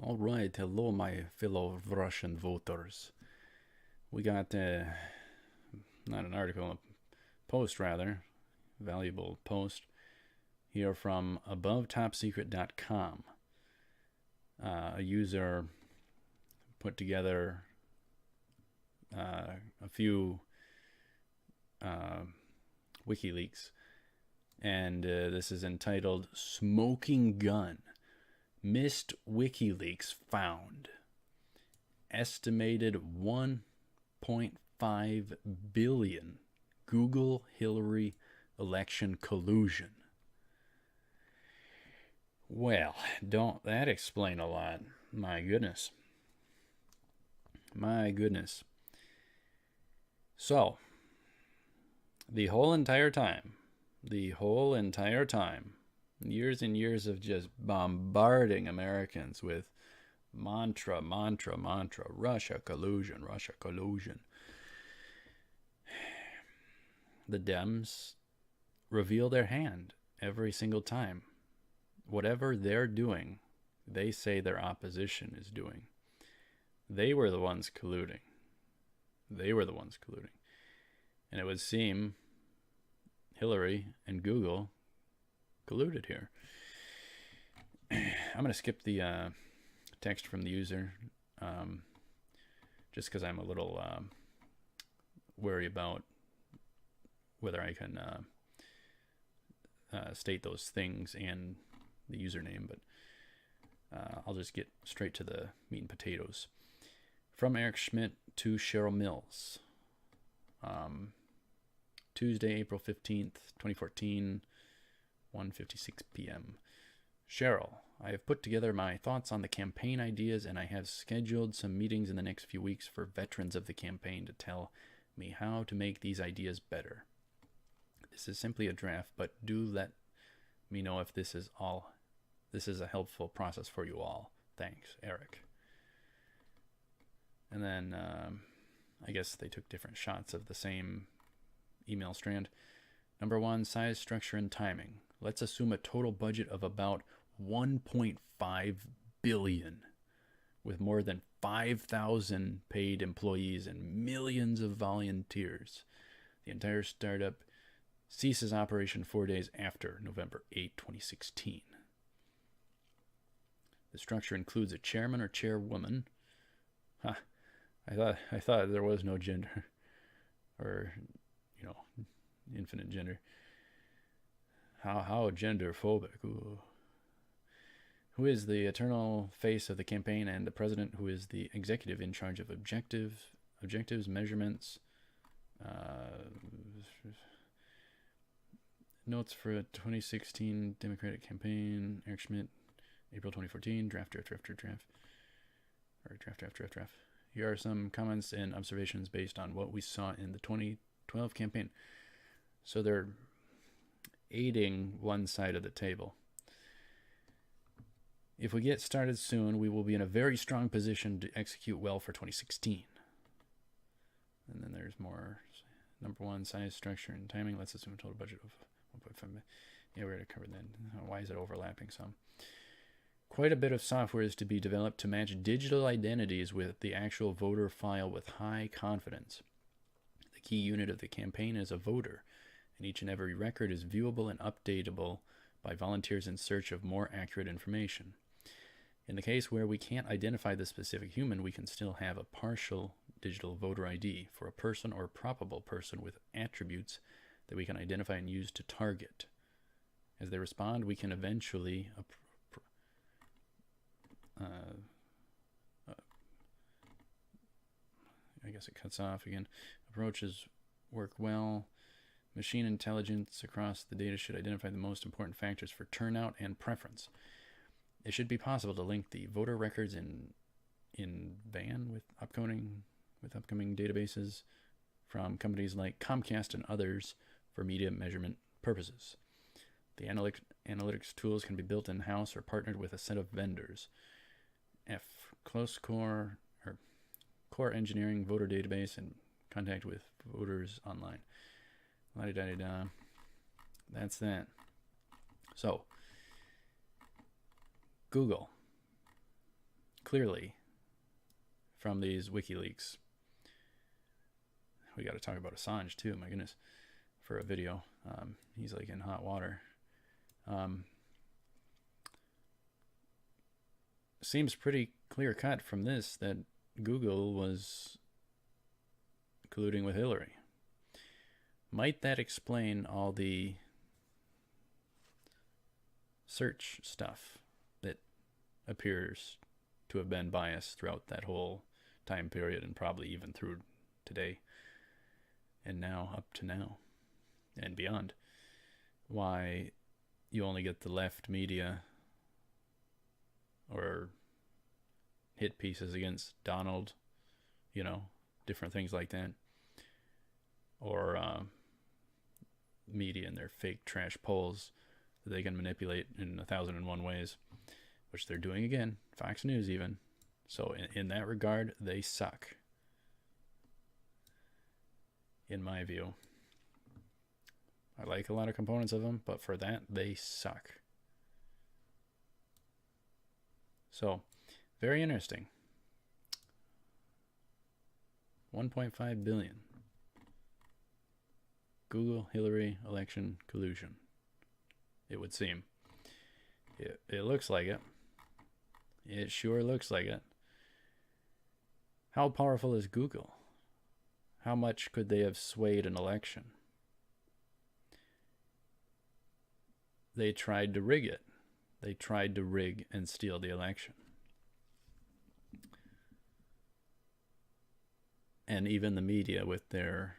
All right, hello, my fellow Russian voters. We got not an article, a post rather, valuable post here from AboveTopSecret.com. A user put together a few uh, WikiLeaks, and this is entitled "Smoking Gun." Missed WikiLeaks found. Estimated 1.5 billion Google Hillary election collusion. Well, don't that explain a lot? My goodness. My goodness. So, the whole entire time, years and years of just bombarding Americans with mantra, Russia collusion, Russia collusion. The Dems reveal their hand every single time. Whatever they're doing, they say their opposition is doing. They were the ones colluding. And it would seem Hillary and Google colluded here. I'm going to skip the text from the user just because I'm a little wary about whether I can state those things in the username, but I'll just get straight to the meat and potatoes. From Eric Schmidt to Cheryl Mills. Tuesday, April 15th, 2014, 1:56 p.m. Cheryl, I have put together my thoughts on the campaign ideas, and I have scheduled some meetings in the next few weeks for veterans of the campaign to tell me how to make these ideas better. This is simply a draft, but do let me know if this is a helpful process for you all. Thanks, Eric. And then I guess they took different shots of the same email strand. Number 1, size, structure, and timing. Let's assume a total budget of about 1.5 billion, with more than 5,000 paid employees and millions of volunteers. The entire startup ceases operation 4 days after November 8, 2016. The structure includes a chairman or chairwoman. I thought there was no gender, or infinite gender. How gender phobic. Ooh. Who is the eternal face of the campaign, and the president, who is the executive in charge of objectives, measurements, notes for a 2016 Democratic campaign. Eric Schmidt, April 2014. Draft. Here are some comments and observations based on what we saw in the 2012 campaign. So they're aiding one side of the table. If we get started soon, we will be in a very strong position to execute well for 2016. And then there's more. Number 1, size, structure, and timing. Let's assume a total budget of 1.5 million. Yeah, we already covered that. Why is it overlapping some? Quite a bit of software is to be developed to match digital identities with the actual voter file with high confidence. The key unit of the campaign is a voter, and each and every record is viewable and updatable by volunteers in search of more accurate information. In the case where we can't identify the specific human, we can still have a partial digital voter ID for a person or probable person with attributes that we can identify and use to target. As they respond, we can eventually I guess it cuts off again. Approaches work well. Machine intelligence across the data should identify the most important factors for turnout and preference. It should be possible to link the voter records in van with upcoming databases from companies like Comcast and others for media measurement purposes. The analytics tools can be built in-house or partnered with a set of vendors. Close core engineering, voter database, and contact with voters online. La-di-da-di-da. That's that. So, Google. clearly from these WikiLeaks. We got to talk about Assange too, my goodness, for a video. He's like in hot water. Seems pretty clear cut from this that Google was colluding with Hillary. Might that explain all the search stuff that appears to have been biased throughout that whole time period, and probably even through today and now, up to now and beyond? Why you only get the left media or hit pieces against Donald, you know, different things like that, or media and their fake trash polls that they can manipulate in 1,001 ways, which they're doing again, Fox News even. So in that regard, they suck, in my view. I like a lot of components of them, but for that, they suck. So, very interesting. 1.5 billion. Google Hillary election collusion. It would seem. It looks like it. It sure looks like it. How powerful is Google? How much could they have swayed an election? They tried to rig it. They tried to rig and steal the election. And even the media with their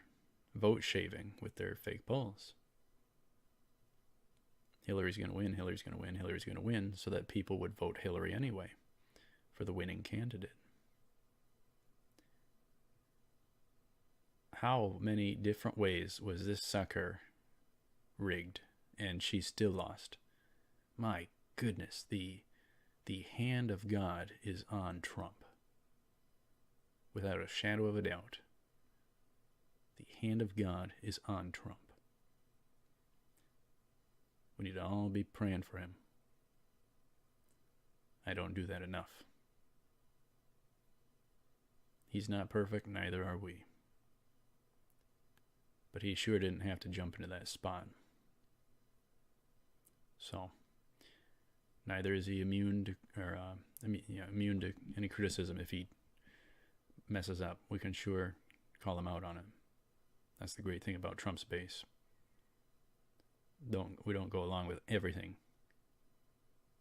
vote shaving, with their fake polls. Hillary's going to win, Hillary's going to win, Hillary's going to win, so that people would vote Hillary anyway for the winning candidate. How many different ways was this sucker rigged, and she still lost? My goodness, the hand of God is on Trump. Without a shadow of a doubt. The hand of God is on Trump. We need to all be praying for him. I don't do that enough. He's not perfect, neither are we. But he sure didn't have to jump into that spot. So, neither is he immune to any criticism. If he messes up, we can sure call him out on it. That's the great thing about Trump's base. We don't go along with everything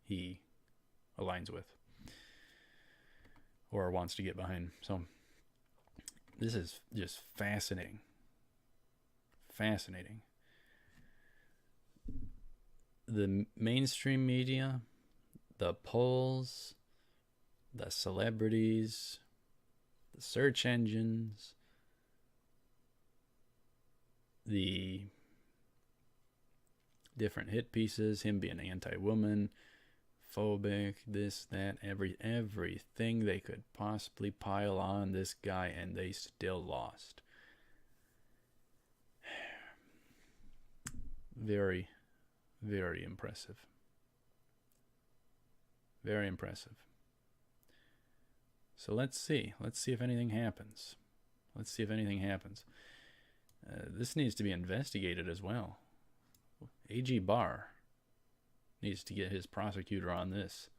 he aligns with or wants to get behind. So this is just fascinating. Fascinating. The mainstream media, the polls, the celebrities, the search engines, the different hit pieces, him being anti-woman, phobic, this, that, everything they could possibly pile on this guy, and they still lost. Very, very impressive. Very impressive. So let's see. Let's see if anything happens. Let's see if anything happens. This needs to be investigated as well. A.G. Barr needs to get his prosecutor on this.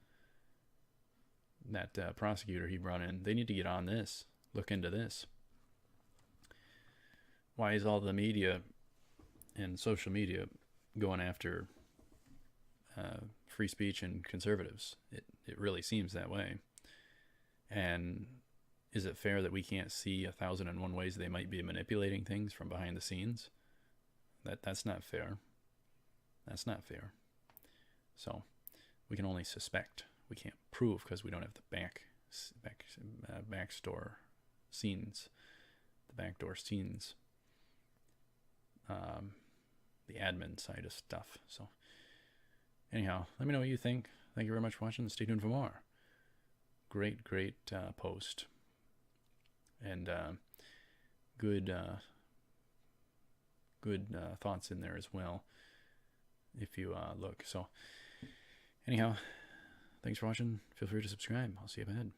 That prosecutor he brought in, they need to get on this. Look into this. Why is all the media and social media going after free speech and conservatives? It really seems that way. And is it fair that we can't see 1,001 ways they might be manipulating things from behind the scenes? That's not fair. That's not fair. So we can only suspect. We can't prove because we don't have the backdoor scenes. The backdoor scenes. The admin side of stuff. So anyhow, let me know what you think. Thank you very much for watching. Stay tuned for more. Great post. And good thoughts in there as well, if you look. So anyhow, Thanks for watching. Feel free to subscribe. I'll see you up ahead.